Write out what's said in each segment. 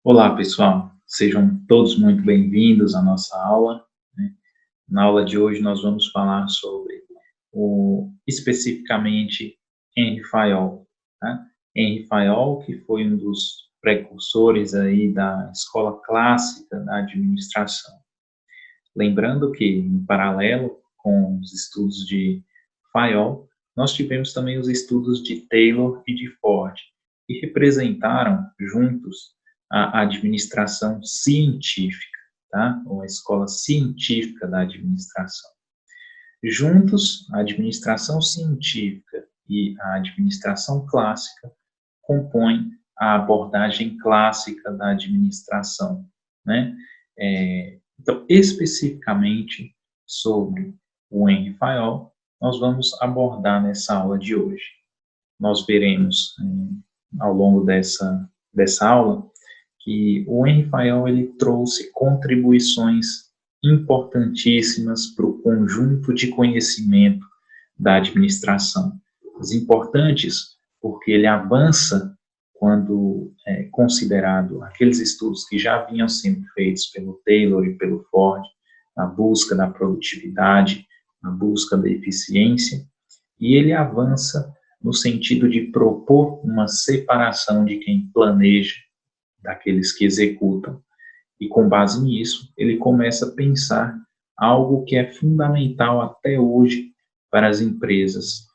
Olá, pessoal. Sejam todos muito bem-vindos à nossa aula, né? Na aula de hoje nós vamos falar sobre especificamente Henri Fayol, tá? Henri Fayol, que foi um dos precursores aí da escola clássica da administração. Lembrando que, em paralelo com os estudos de Fayol, nós tivemos também os estudos de Taylor e de Ford, que representaram juntos a administração científica, tá? Ou a escola científica da administração. Juntos, a administração científica e a administração clássica compõem a abordagem clássica da administração, né? Então, especificamente sobre o Henri Fayol, nós vamos abordar nessa aula de hoje. Nós veremos, ao longo dessa aula, que o Henri Fayol ele trouxe contribuições importantíssimas para o conjunto de conhecimento da administração. As importantes porque ele avança quando é considerado aqueles estudos que já vinham sendo feitos pelo Taylor e pelo Ford, na busca da produtividade, na busca da eficiência, e ele avança no sentido de propor uma separação de quem planeja daqueles que executam. E com base nisso, ele começa a pensar algo que é fundamental até hoje para as empresas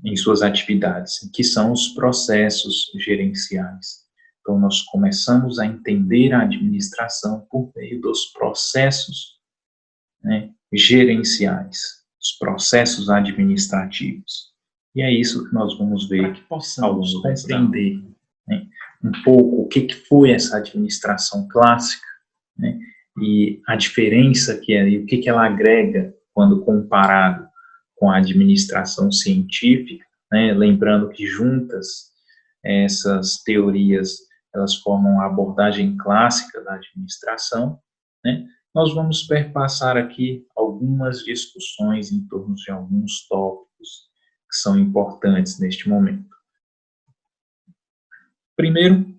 em suas atividades, que são os processos gerenciais. Então, nós começamos a entender a administração por meio dos processos, né, gerenciais, os processos administrativos. E é isso que nós vamos ver, que possamos compreender, né, um pouco o que foi essa administração clássica, né, e a diferença que é, e o que ela agrega quando comparado com a administração científica, né, lembrando que juntas essas teorias elas formam a abordagem clássica da administração, né, nós vamos perpassar aqui algumas discussões em torno de alguns tópicos que são importantes neste momento. Primeiro,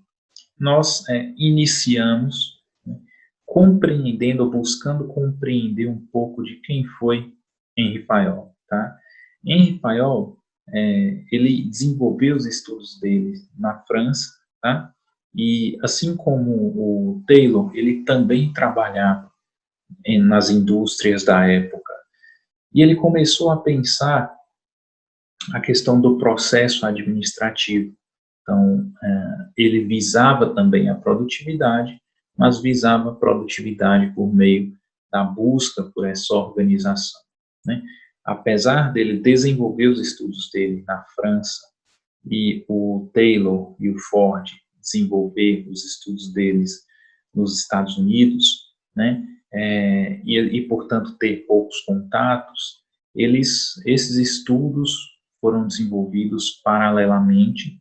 nós iniciamos, né, compreendendo ou buscando compreender um pouco de quem foi Henri Fayol, tá? Henri Fayol, ele desenvolveu os estudos dele na França, tá? E assim como o Taylor, ele também trabalhava nas indústrias da época. E ele começou a pensar a questão do processo administrativo. Então, ele visava também a produtividade, mas visava a produtividade por meio da busca por essa organização, né? Apesar dele desenvolver os estudos dele na França e o Taylor e o Ford desenvolver os estudos deles nos Estados Unidos, né? Portanto, ter poucos contatos, esses estudos foram desenvolvidos paralelamente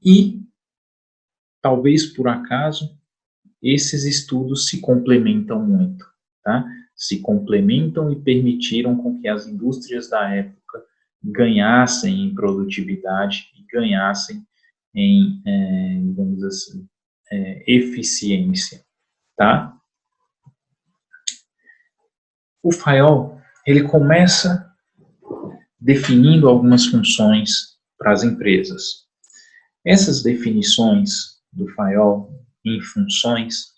e, talvez por acaso, esses estudos se complementam muito, tá? Se complementam e permitiram com que as indústrias da época ganhassem em produtividade e ganhassem em, digamos assim, eficiência, tá? O Fayol, ele começa definindo algumas funções para as empresas. Essas definições do Fayol em funções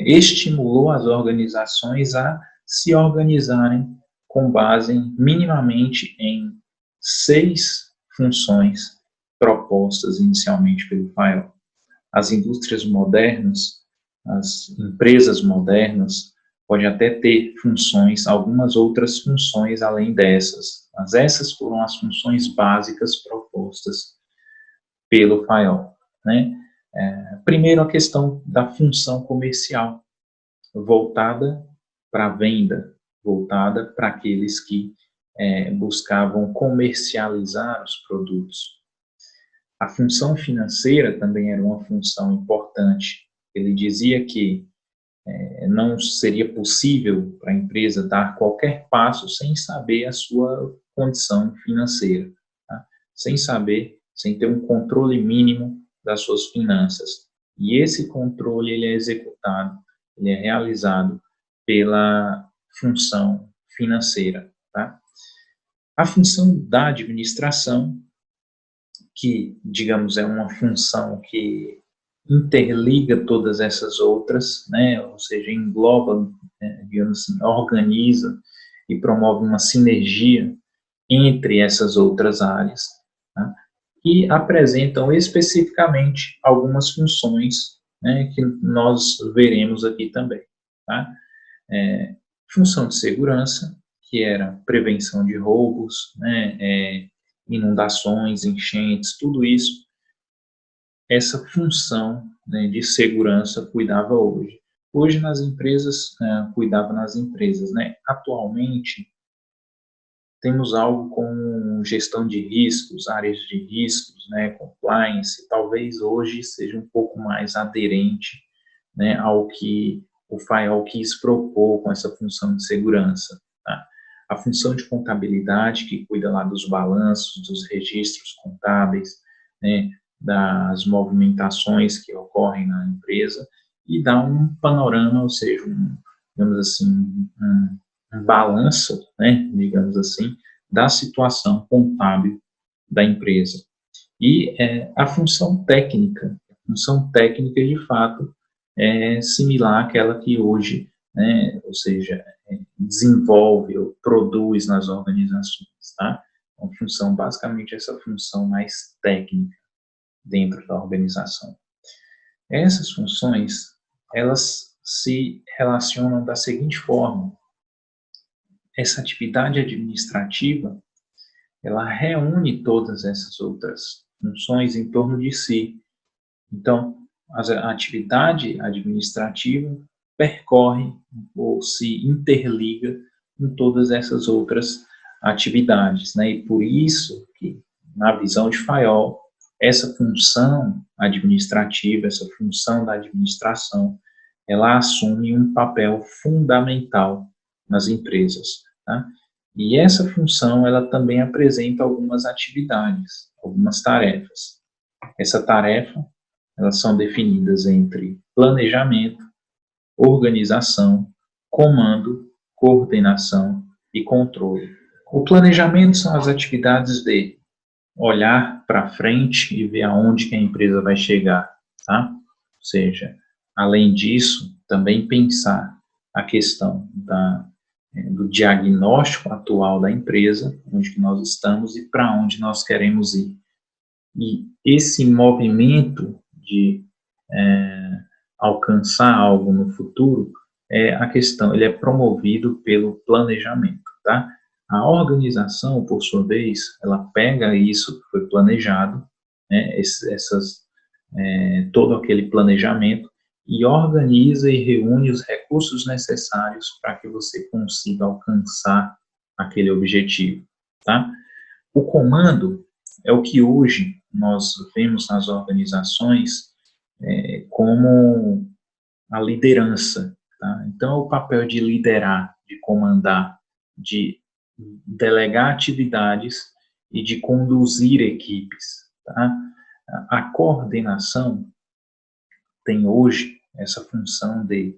estimulou as organizações a se organizarem com base minimamente em 6 funções propostas inicialmente pelo Fayol. As indústrias modernas, as empresas modernas, podem até ter funções, algumas outras funções além dessas, mas essas foram as funções básicas propostas pelo Fayol, né? Primeiro, a questão da função comercial, voltada para a venda, voltada para aqueles que buscavam comercializar os produtos. A função financeira também era uma função importante. Ele dizia que não seria possível para a empresa dar qualquer passo sem saber a sua condição financeira, tá? Sem saber, sem ter um controle mínimo das suas finanças. E esse controle ele é executado, ele é realizado pela função financeira, tá? A função da administração, que, digamos, é uma função que interliga todas essas outras, né? Ou seja, engloba, digamos assim, organiza e promove uma sinergia entre essas outras áreas, tá? E apresentam especificamente algumas funções, né, que nós veremos aqui também, tá? Função de segurança, que era prevenção de roubos, né, inundações, enchentes, tudo isso, essa função, né, de segurança cuidava hoje. Hoje nas empresas, cuidava nas empresas, né? Atualmente, temos algo como gestão de riscos, áreas de riscos, né, compliance, talvez hoje seja um pouco mais aderente, né, ao que o FAIOL quis propor com essa função de segurança, tá? A função de contabilidade, que cuida lá dos balanços, dos registros contábeis, né, das movimentações que ocorrem na empresa, e dá um panorama, ou seja, digamos assim, um balanço, né, digamos assim, da situação contábil da empresa. E a função técnica de fato é similar àquela que hoje, né, ou seja, desenvolve ou produz nas organizações, tá? Uma função, basicamente essa função mais técnica dentro da organização. Essas funções, elas se relacionam da seguinte forma: essa atividade administrativa, ela reúne todas essas outras funções em torno de si. Então, a atividade administrativa percorre ou se interliga em todas essas outras atividades, né? E por isso que, na visão de Fayol, essa função administrativa, essa função da administração, ela assume um papel fundamental nas empresas, tá? E essa função, ela também apresenta algumas atividades, algumas tarefas. Essa tarefa, elas são definidas entre planejamento, organização, comando, coordenação e controle. O planejamento são as atividades de olhar para frente e ver aonde que a empresa vai chegar, tá? Ou seja, além disso, também pensar a questão do diagnóstico atual da empresa, onde que nós estamos e para onde nós queremos ir. E esse movimento de alcançar algo no futuro, a questão, ele é promovido pelo planejamento, tá? A organização, por sua vez, ela pega isso que foi planejado, né, todo aquele planejamento, e organiza e reúne os recursos necessários para que você consiga alcançar aquele objetivo, tá? O comando é o que hoje nós vemos nas organizações como a liderança, tá? Então, é o papel de liderar, de comandar, de delegar atividades e de conduzir equipes, tá? A coordenação tem hoje essa função de,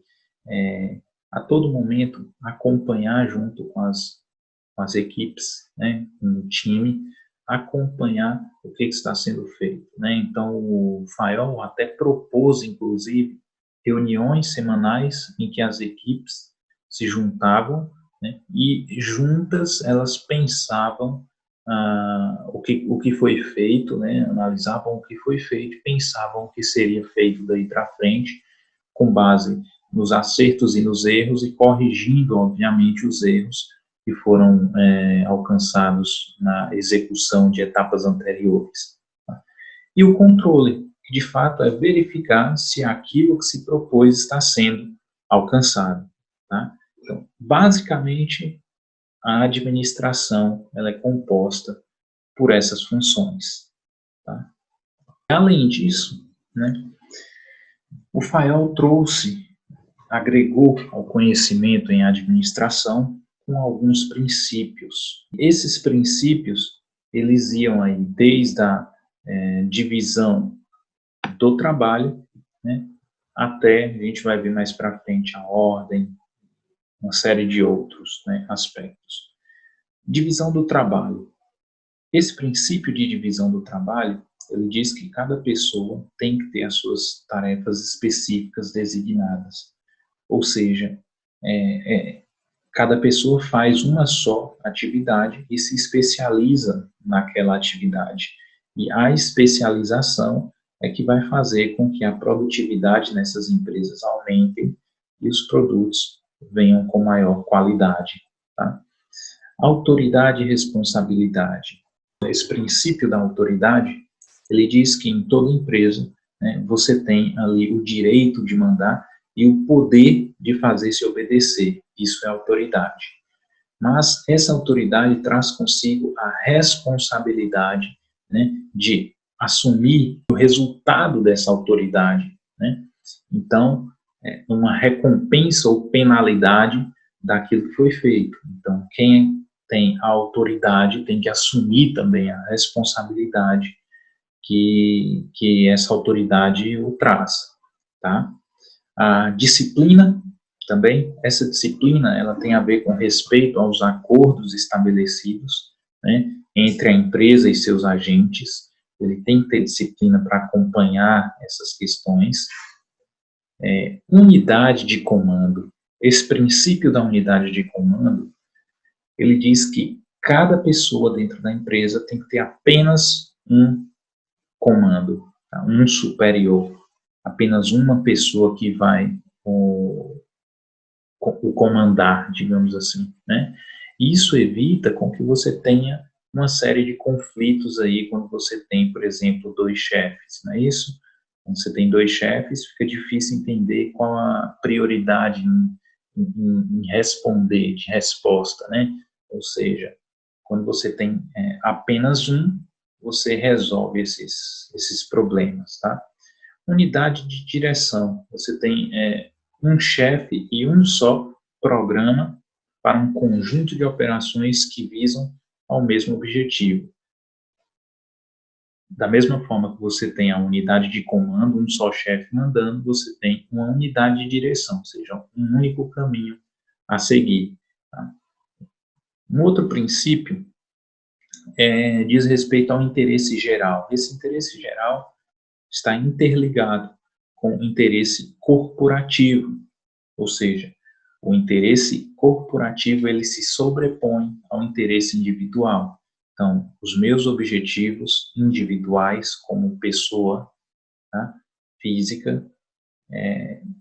a todo momento, acompanhar junto com as equipes, né, com o time, acompanhar o que está sendo feito, né? Então, o FAIOL até propôs, inclusive, reuniões semanais em que as equipes se juntavam, né, e juntas elas pensavam o que foi feito, né, analisavam o que foi feito, pensavam o que seria feito daí para frente, com base nos acertos e nos erros e corrigindo, obviamente, os erros que foram alcançados na execução de etapas anteriores. Tá? E o controle, que de fato é verificar se aquilo que se propôs está sendo alcançado. Tá? Então, basicamente, a administração ela é composta por essas funções. Tá? Além disso, né, o FAIOL agregou ao conhecimento em administração com alguns princípios. Esses princípios, eles iam aí desde a divisão do trabalho, né, até, a gente vai ver mais para frente, a ordem, uma série de outros, né, aspectos. Divisão do trabalho. Esse princípio de divisão do trabalho, ele diz que cada pessoa tem que ter as suas tarefas específicas designadas. Ou seja, cada pessoa faz uma só atividade e se especializa naquela atividade. E a especialização é que vai fazer com que a produtividade nessas empresas aumente e os produtos venham com maior qualidade. Tá? Autoridade e responsabilidade. Esse princípio da autoridade, ele diz que em toda empresa, né, você tem ali o direito de mandar e o poder de fazer-se obedecer. Isso é autoridade. Mas essa autoridade traz consigo a responsabilidade, né, de assumir o resultado dessa autoridade, né? Então, uma recompensa ou penalidade daquilo que foi feito. Então, quem tem a autoridade tem que assumir também a responsabilidade que essa autoridade o traz, tá? A disciplina também, essa disciplina, ela tem a ver com respeito aos acordos estabelecidos, né, entre a empresa e seus agentes. Ele tem que ter disciplina para acompanhar essas questões. Unidade de comando. Esse princípio da unidade de comando, ele diz que cada pessoa dentro da empresa tem que ter apenas um comando, tá? Um superior, apenas uma pessoa que vai o comandar, digamos assim, né? Isso evita com que você tenha uma série de conflitos aí quando você tem, por exemplo, dois chefes, não é isso? Quando você tem dois chefes, fica difícil entender qual a prioridade em responder, de resposta, né? Ou seja, quando você tem apenas um, você resolve esses problemas, tá? Unidade de direção. Você tem um chefe e um só programa para um conjunto de operações que visam ao mesmo objetivo. Da mesma forma que você tem a unidade de comando, um só chefe mandando, você tem uma unidade de direção, ou seja, um único caminho a seguir. Tá? Um outro princípio diz respeito ao interesse geral. Esse interesse geral está interligado com o interesse corporativo, ou seja, o interesse corporativo ele se sobrepõe ao interesse individual. Então, os meus objetivos individuais como pessoa, tá, física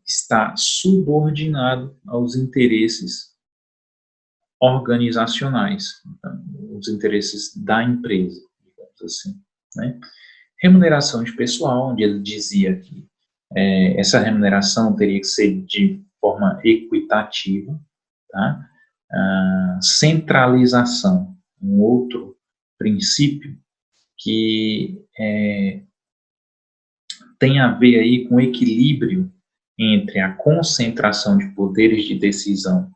está subordinado aos interesses organizacionais, então, os interesses da empresa, digamos assim, né? Remuneração de pessoal, onde ele dizia que essa remuneração teria que ser de forma equitativa, tá? Centralização, um outro princípio que tem a ver aí com o equilíbrio entre a concentração de poderes de decisão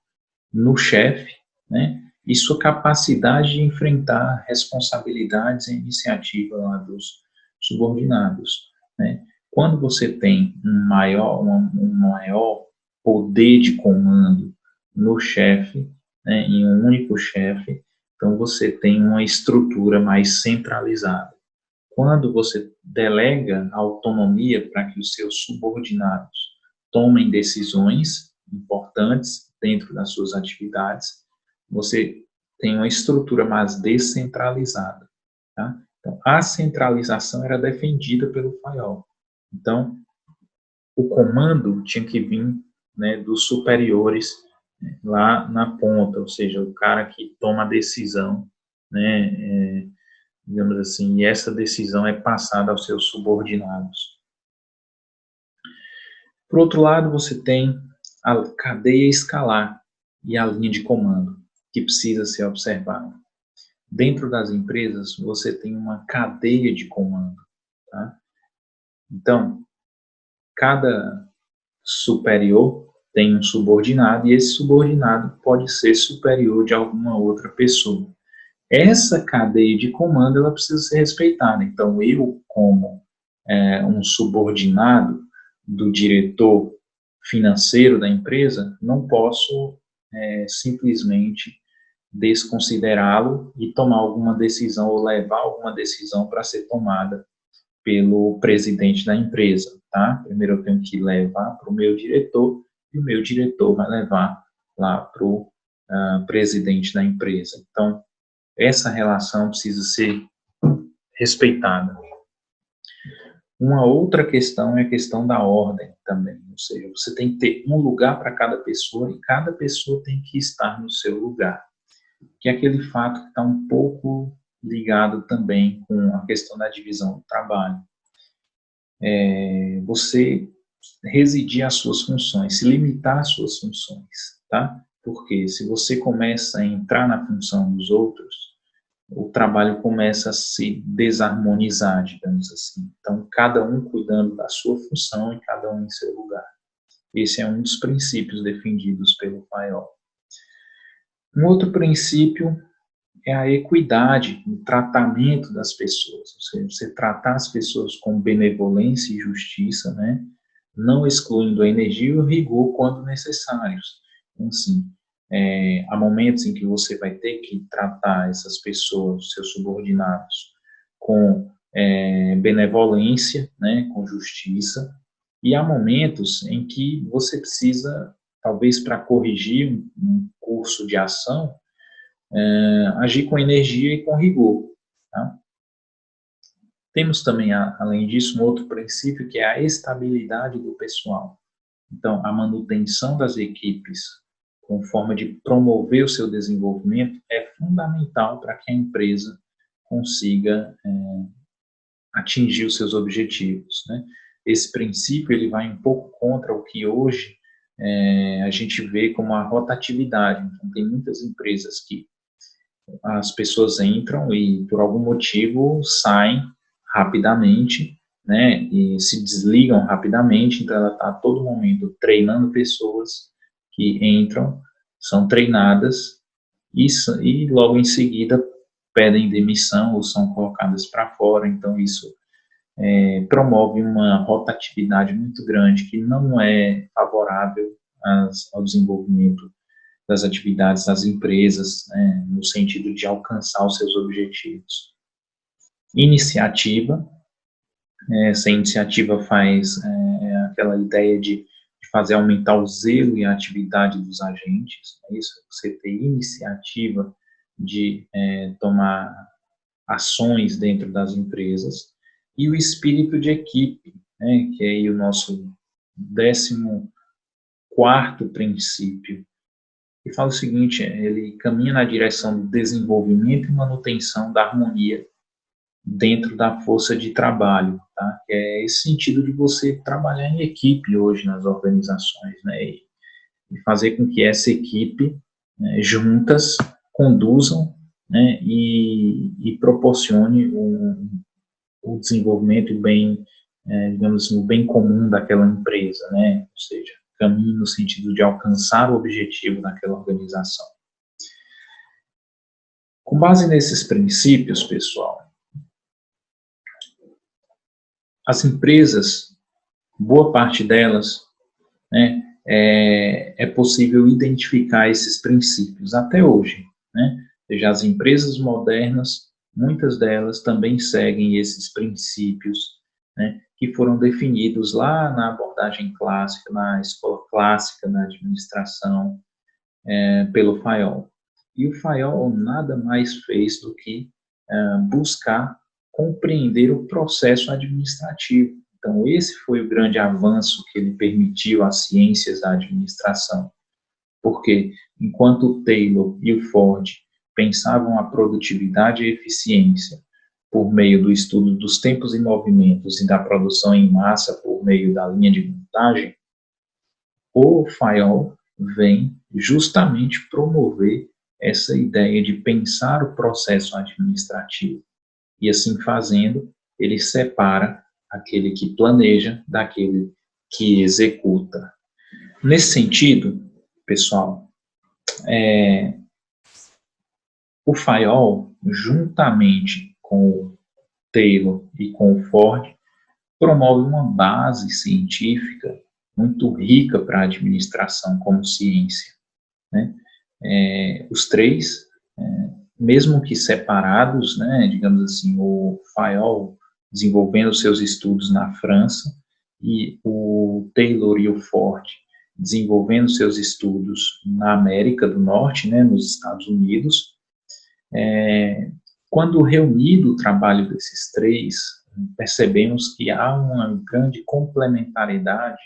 no chefe, né, e sua capacidade de enfrentar responsabilidades e iniciativa lá dos subordinados, né. Quando você tem um maior poder de comando no chefe, né, em um único chefe, então você tem uma estrutura mais centralizada. Quando você delega a autonomia para que os seus subordinados tomem decisões importantes dentro das suas atividades, você tem uma estrutura mais descentralizada. Tá? Então, a centralização era defendida pelo Fayol. Então, o comando tinha que vir, né, dos superiores, né, lá na ponta, ou seja, o cara que toma a decisão, né, digamos assim, e essa decisão é passada aos seus subordinados. Por outro lado, você tem a cadeia escalar e a linha de comando, que precisa ser observada. Dentro das empresas, você tem uma cadeia de comando. Tá? Então, cada superior tem um subordinado, e esse subordinado pode ser superior de alguma outra pessoa. Essa cadeia de comando, ela precisa ser respeitada. Então, eu, como um subordinado do diretor financeiro da empresa, não posso simplesmente desconsiderá-lo e tomar alguma decisão ou levar alguma decisão para ser tomada pelo presidente da empresa, tá? Primeiro eu tenho que levar para o meu diretor e o meu diretor vai levar lá para o presidente da empresa. Então, essa relação precisa ser respeitada. Uma outra questão é a questão da ordem também, ou seja, você tem que ter um lugar para cada pessoa e cada pessoa tem que estar no seu lugar, que é aquele fato que está um pouco ligado também com a questão da divisão do trabalho. Você residir às suas funções, se limitar às suas funções, tá? Porque se você começa a entrar na função dos outros, o trabalho começa a se desarmonizar, digamos assim. Então, cada um cuidando da sua função e cada um em seu lugar. Esse é um dos princípios defendidos pelo Fayol. Um outro princípio é a equidade no tratamento das pessoas, ou seja, você tratar as pessoas com benevolência e justiça, né? Não excluindo a energia e o rigor quando necessários. Então, assim, há momentos em que você vai ter que tratar essas pessoas, seus subordinados, com benevolência, né, com justiça, e há momentos em que você precisa, talvez para corrigir um curso de ação, agir com energia e com rigor. Tá? Temos também, além disso, um outro princípio que é a estabilidade do pessoal. Então, a manutenção das equipes com forma de promover o seu desenvolvimento é fundamental para que a empresa consiga atingir os seus objetivos. Né? Esse princípio ele vai um pouco contra o que hoje a gente vê como a rotatividade. Então, tem muitas empresas que as pessoas entram e, por algum motivo, saem rapidamente, né, e se desligam rapidamente, então ela está a todo momento treinando pessoas que entram, são treinadas e logo em seguida pedem demissão ou são colocadas para fora, então isso promove uma rotatividade muito grande que não é favorável ao desenvolvimento das atividades das empresas, né, no sentido de alcançar os seus objetivos. Iniciativa, essa iniciativa faz aquela ideia de fazer aumentar o zelo e a atividade dos agentes, é isso, você ter iniciativa de tomar ações dentro das empresas, e o espírito de equipe, né, que é aí o nosso 14º princípio, que fala o seguinte, ele caminha na direção do desenvolvimento e manutenção da harmonia dentro da força de trabalho, tá? Que é esse sentido de você trabalhar em equipe hoje nas organizações, né? E fazer com que essa equipe, né, juntas, conduzam, né, e proporcione o desenvolvimento e bem, digamos assim, o bem comum daquela empresa, né? Ou seja, caminho no sentido de alcançar o objetivo daquela organização. Com base nesses princípios, pessoal, as empresas, boa parte delas, né, é possível identificar esses princípios até hoje, né? Ou seja, as empresas modernas, muitas delas também seguem esses princípios, né, que foram definidos lá na abordagem clássica, na escola clássica da administração, pelo Fayol. E o Fayol nada mais fez do que buscar compreender o processo administrativo. Então, esse foi o grande avanço que ele permitiu às ciências da administração. Porque, enquanto o Taylor e o Ford pensavam a produtividade e a eficiência por meio do estudo dos tempos e movimentos e da produção em massa por meio da linha de montagem, o Fayol vem justamente promover essa ideia de pensar o processo administrativo. E assim fazendo, ele separa aquele que planeja daquele que executa. Nesse sentido, pessoal, o Fayol, juntamente com o Taylor e com o Ford, promove uma base científica muito rica para a administração como ciência, né? Os três, mesmo que separados, né, digamos assim, o Fayol desenvolvendo seus estudos na França e o Taylor e o Ford desenvolvendo seus estudos na América do Norte, né, nos Estados Unidos, quando reunido o trabalho desses três, percebemos que há uma grande complementaridade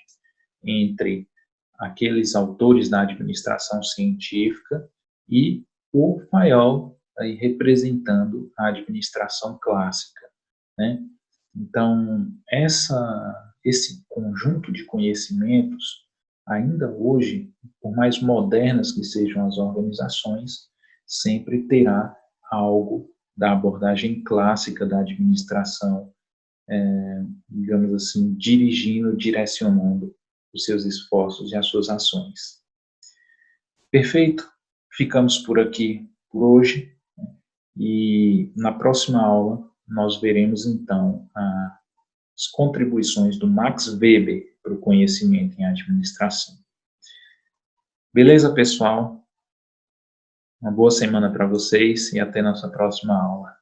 entre aqueles autores da administração científica e o Fayol aí representando a administração clássica, né? Então, esse conjunto de conhecimentos, ainda hoje, por mais modernas que sejam as organizações, sempre terá algo da abordagem clássica da administração, digamos assim, dirigindo, direcionando os seus esforços e as suas ações. Perfeito? Ficamos por aqui por hoje e na próxima aula nós veremos então as contribuições do Max Weber para o conhecimento em administração. Beleza, pessoal? Uma boa semana para vocês e até nossa próxima aula.